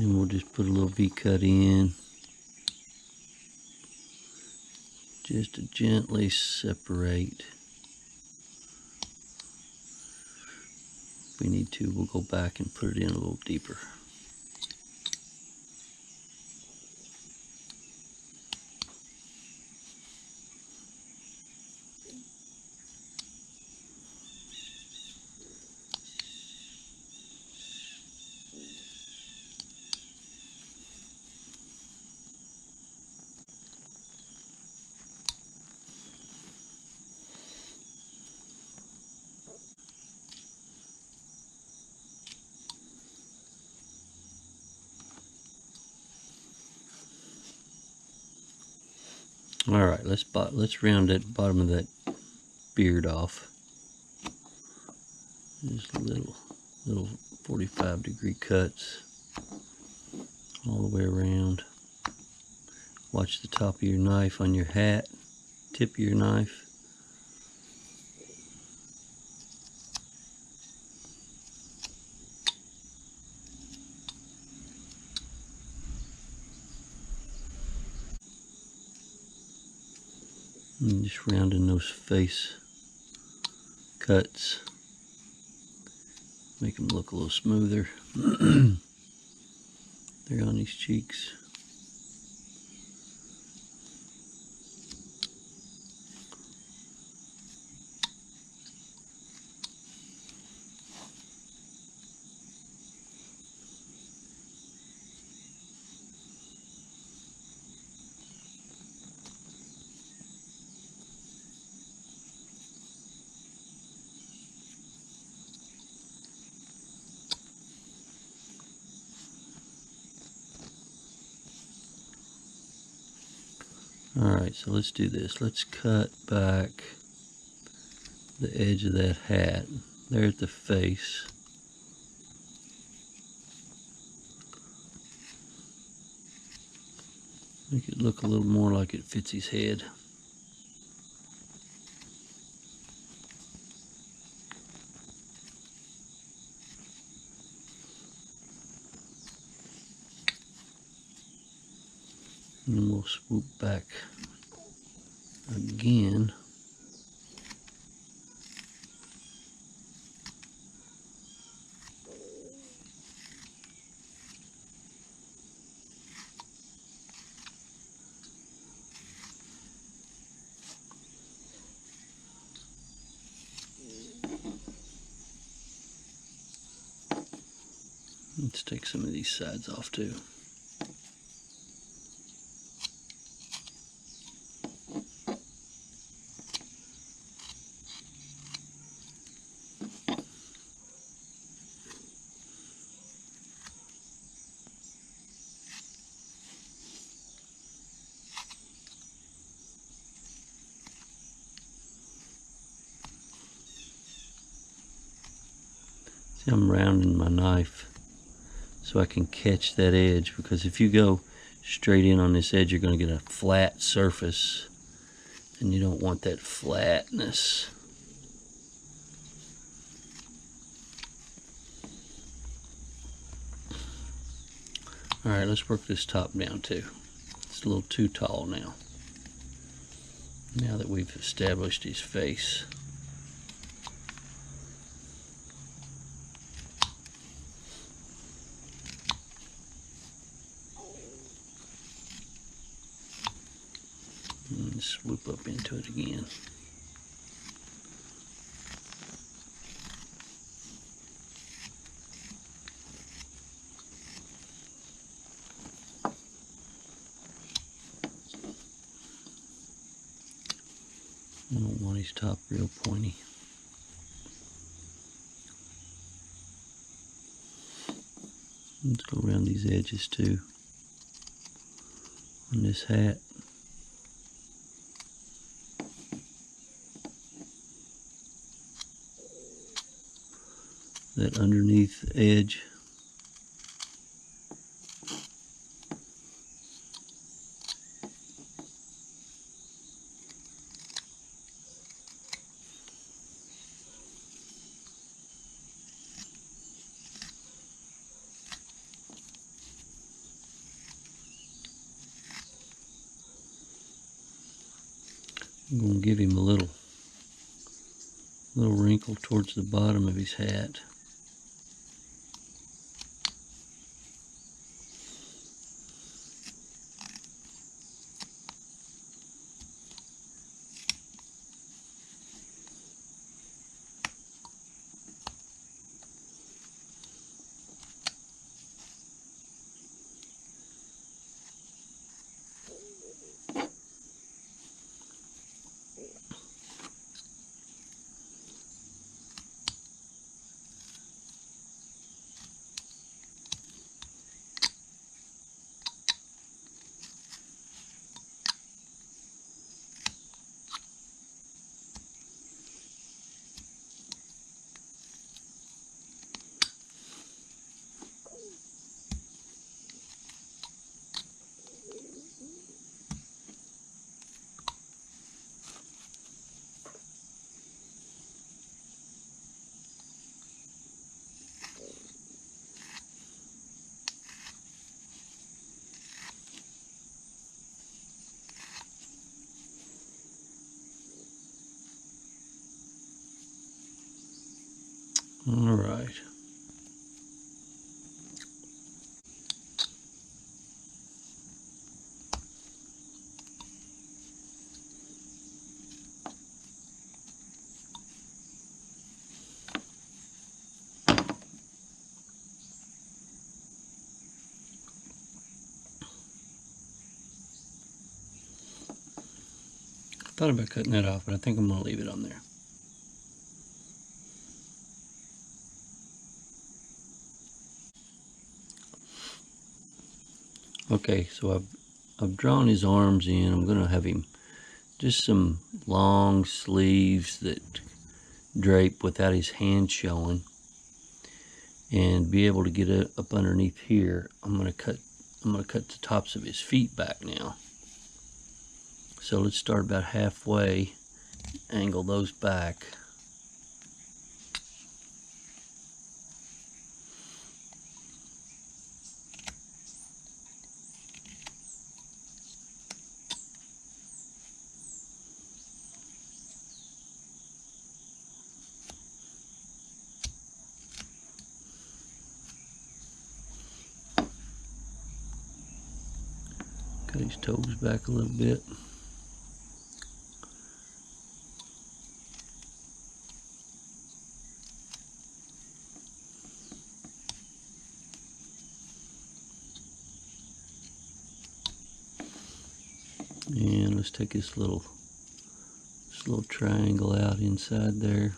And we'll just put a little V-cut in just to gently separate. If we need to, we'll go back and put it in a little deeper. All right, let's round that bottom of that beard off. Just little 45-degree cuts all the way around. Watch the top of your knife on your hat, tip of your knife. And just rounding those face cuts. Make them look a little smoother. There on these cheeks. Alright, so let's do this. Let's cut back the edge of that hat. There's the face. Make it look a little more like it fits his head. And then we'll swoop back again. Let's take some of these sides off too. See, I'm rounding my knife so I can catch that edge, because if you go straight in on this edge, you're going to get a flat surface, and you don't want that flatness. Alright, let's work this top down too. It's a little too tall now. Now that we've established his face. And swoop up into it again. I don't want his top real pointy. Let's go around these edges too on this hat. That underneath edge. I'm going to give him a little wrinkle towards the bottom of his hat. All right. I thought about cutting that off, but I think I'm going to leave it on there. Okay, so I've drawn his arms in. I'm going to have him just some long sleeves that drape without his hand showing, and be able to get it up underneath here. I'm going to cut the tops of his feet back now. So let's start about halfway, angle those back. Cut his toes back a little bit. And let's take this little triangle out inside there,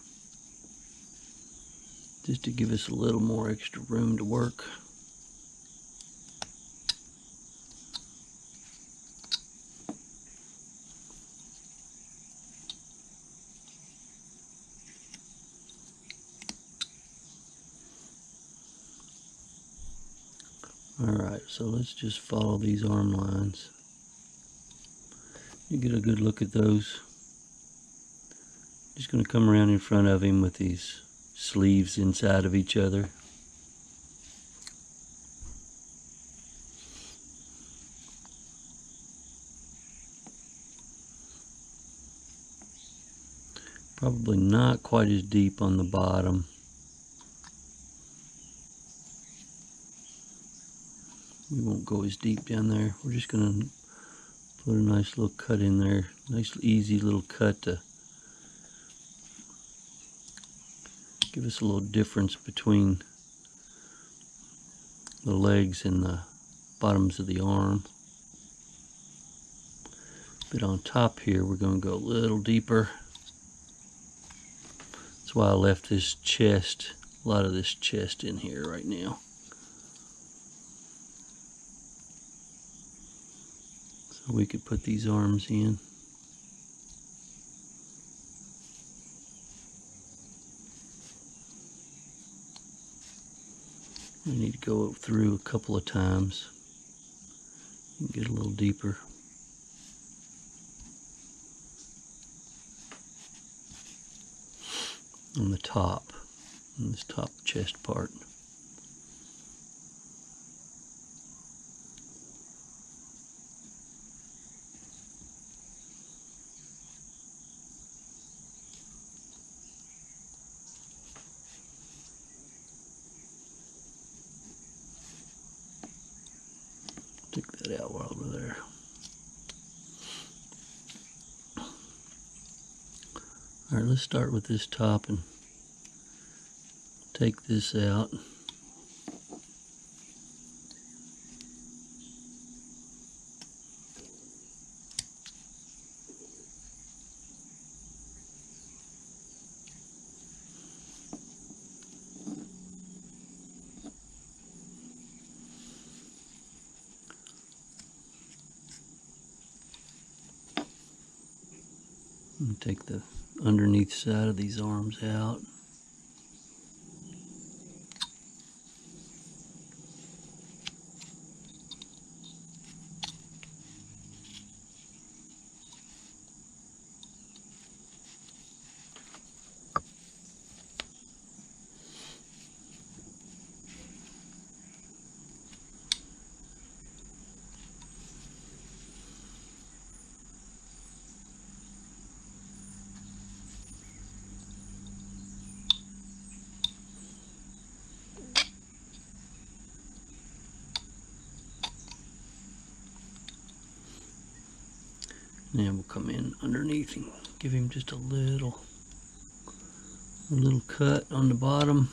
just to give us a little more extra room to work. Alright, so let's just follow these arm lines. You get a good look at those. Just going to come around in front of him with these sleeves inside of each other. Probably not quite as deep on the bottom. We won't go as deep down there. We're just going to put a nice little cut in there. Nice easy little cut to give us a little difference between the legs and the bottoms of the arm. But on top here, we're going to go a little deeper. That's why I left this chest, a lot of this chest in here right now. So we could put these arms in. We need to go through a couple of times and get a little deeper. On the top, on this top chest part. that out while we're there. All right, let's start with this top and take this out. And take the underneath side of these arms out. Now we'll come in underneath and give him just a little cut on the bottom.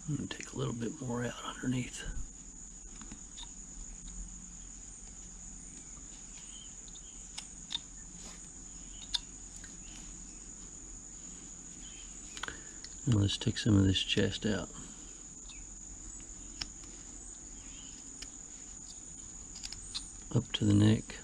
And take a little bit more out underneath. Now let's take some of this chest out. Up to the neck.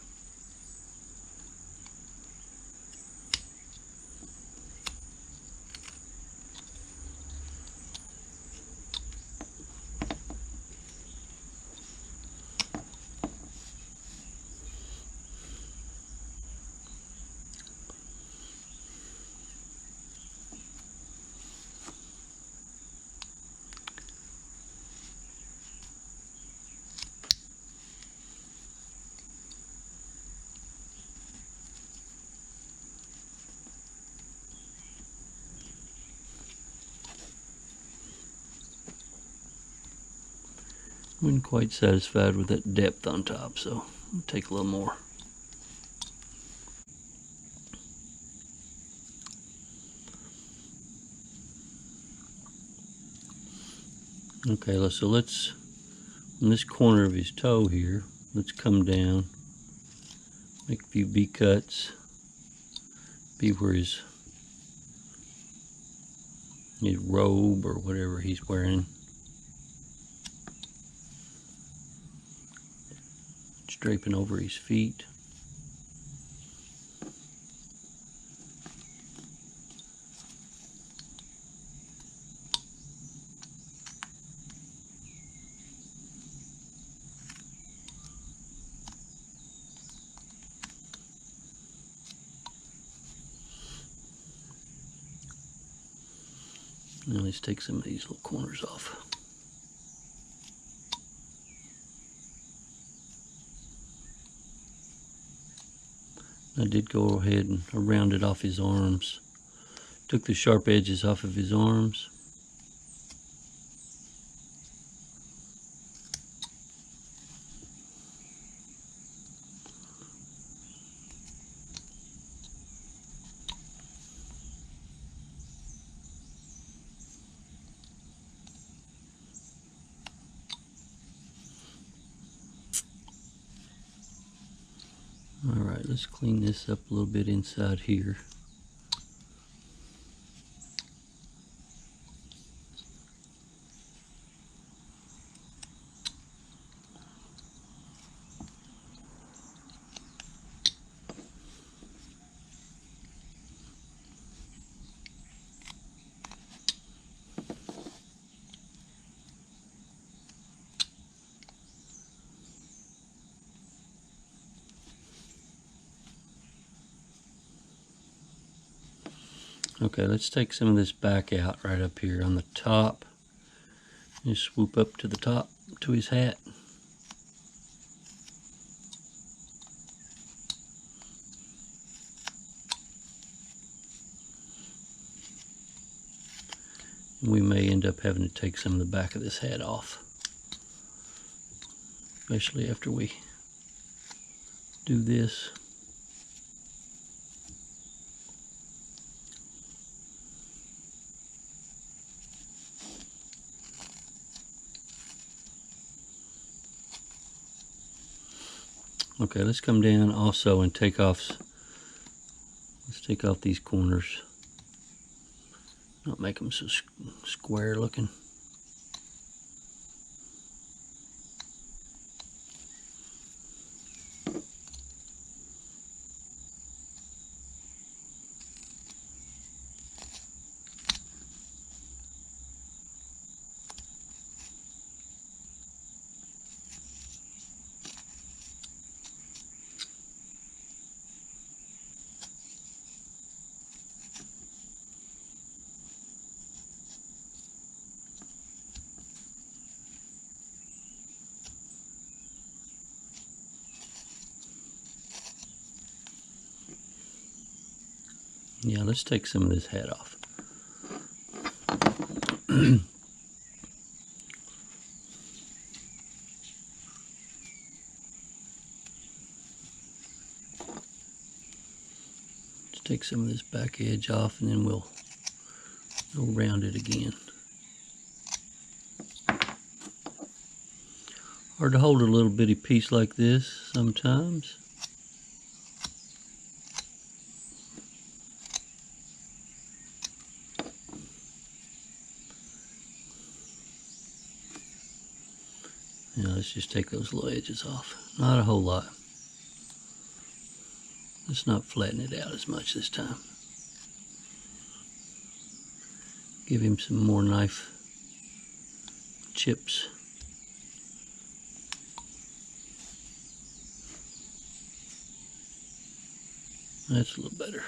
Wasn't quite satisfied with that depth on top, so I'll take a little more. Okay, so let's, in this corner of his toe here, let's come down, make a few V cuts, be where his robe or whatever he's wearing. Draping over his feet. Now let's take some of these little corners off. I did go ahead and rounded off his arms. Took the sharp edges off of his arms. Alright, let's clean this up a little bit inside here. Okay, let's take some of this back out right up here on the top. Just swoop up to the top to his hat. We may end up having to take some of the back of this hat off, especially after we do this. Okay, let's come down also and take off. Let's take off these corners. Not make them so square looking. Yeah, let's take some of this hat off. Let's take some of this back edge off, and then we'll round it again. Hard to hold a little bitty piece like this sometimes. Now let's just take those little edges off. Not a whole lot. Let's not flatten it out as much this time. Give him some more knife chips. That's a little better.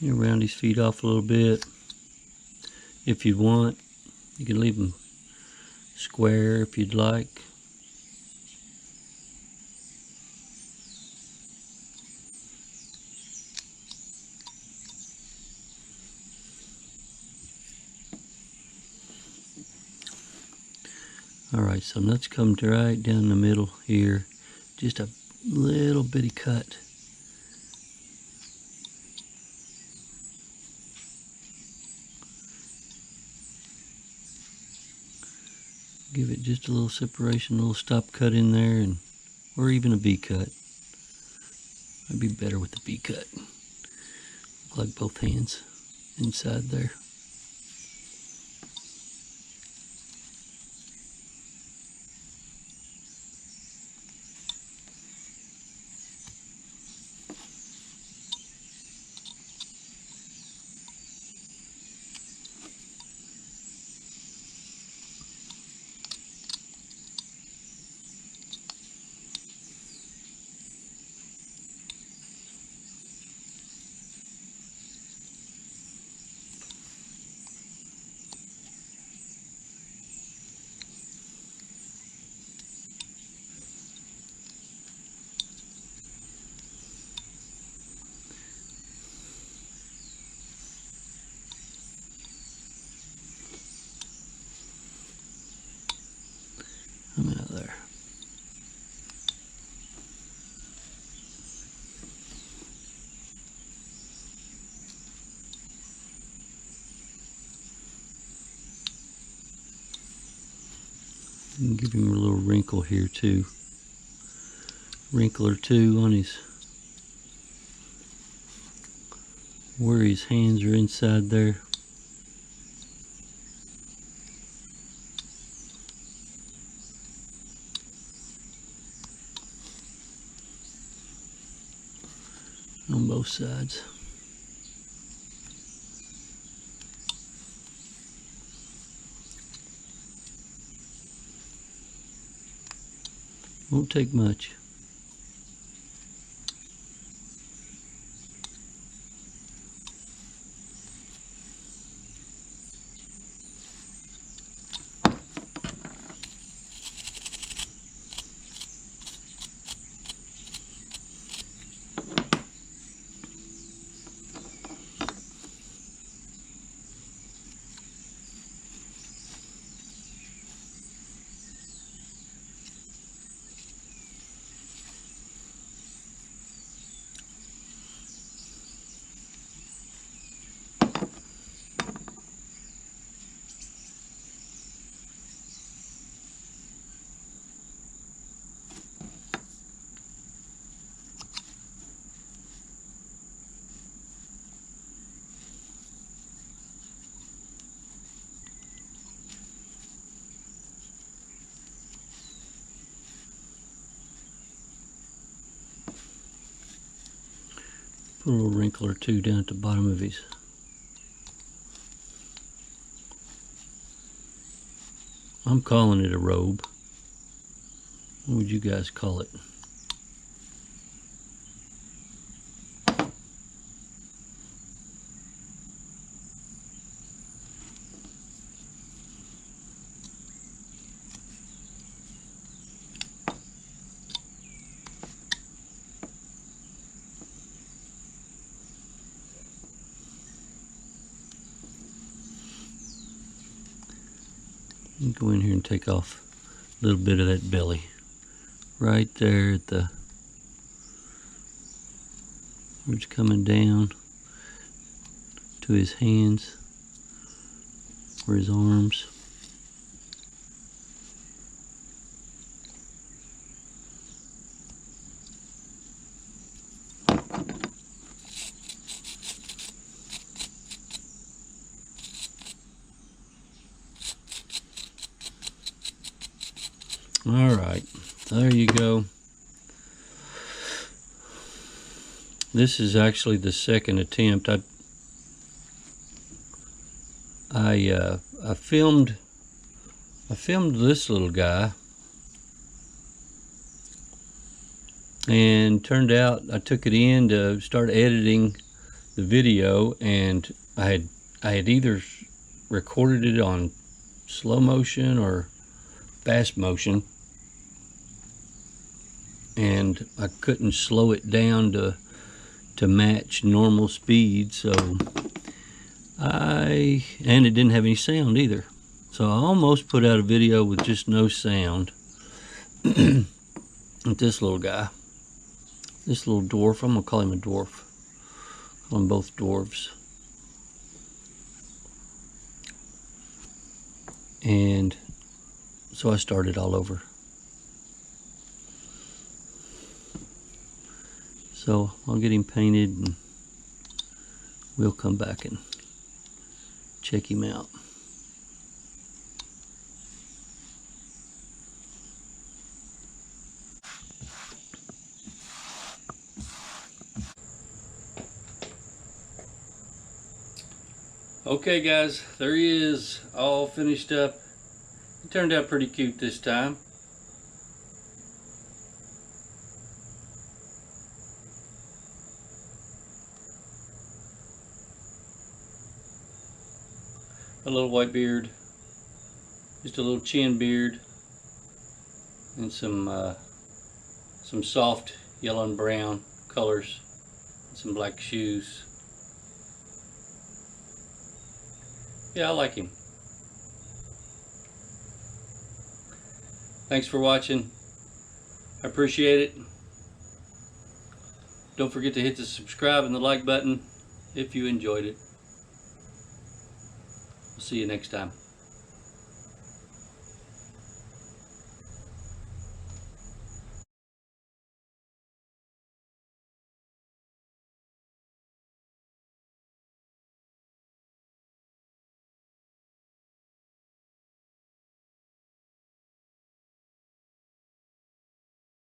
You round his feet off a little bit. If you want, you can leave them square if you'd like. Alright, so let's come right down the middle here. Just a little bitty cut. Give it just a little separation, a little stop cut in there, and or even a V cut. Might be better with the V cut. Look like both hands inside there. Come out there. And give him a little wrinkle here too. Wrinkle or two on his, where his hands are inside there. On both sides. Won't take much. Put a little wrinkle or two down at the bottom of his. I'm calling it a robe. What would you guys call it? Go in here and take off a little bit of that belly right there at the where it's coming down to his hands or his arms. All right, there you go. This is actually the second attempt. I filmed this little guy, and turned out I took it in to start editing the video, and I had either recorded it on slow motion or fast motion, and I couldn't slow it down to match normal speed, so and it didn't have any sound either, so I almost put out a video with just no sound. With this little guy, this little dwarf. I'm gonna call him a dwarf. Call them both dwarves. And so I started all over. So I'll get him painted and we'll come back and check him out. Okay guys, there he is, all finished up. It turned out pretty cute this time. A little white beard, just a little chin beard, and some soft yellow and brown colors, and some black shoes. Yeah, I like him. Thanks for watching. I appreciate it. Don't forget to hit the subscribe and the like button if you enjoyed it. We'll see you next time.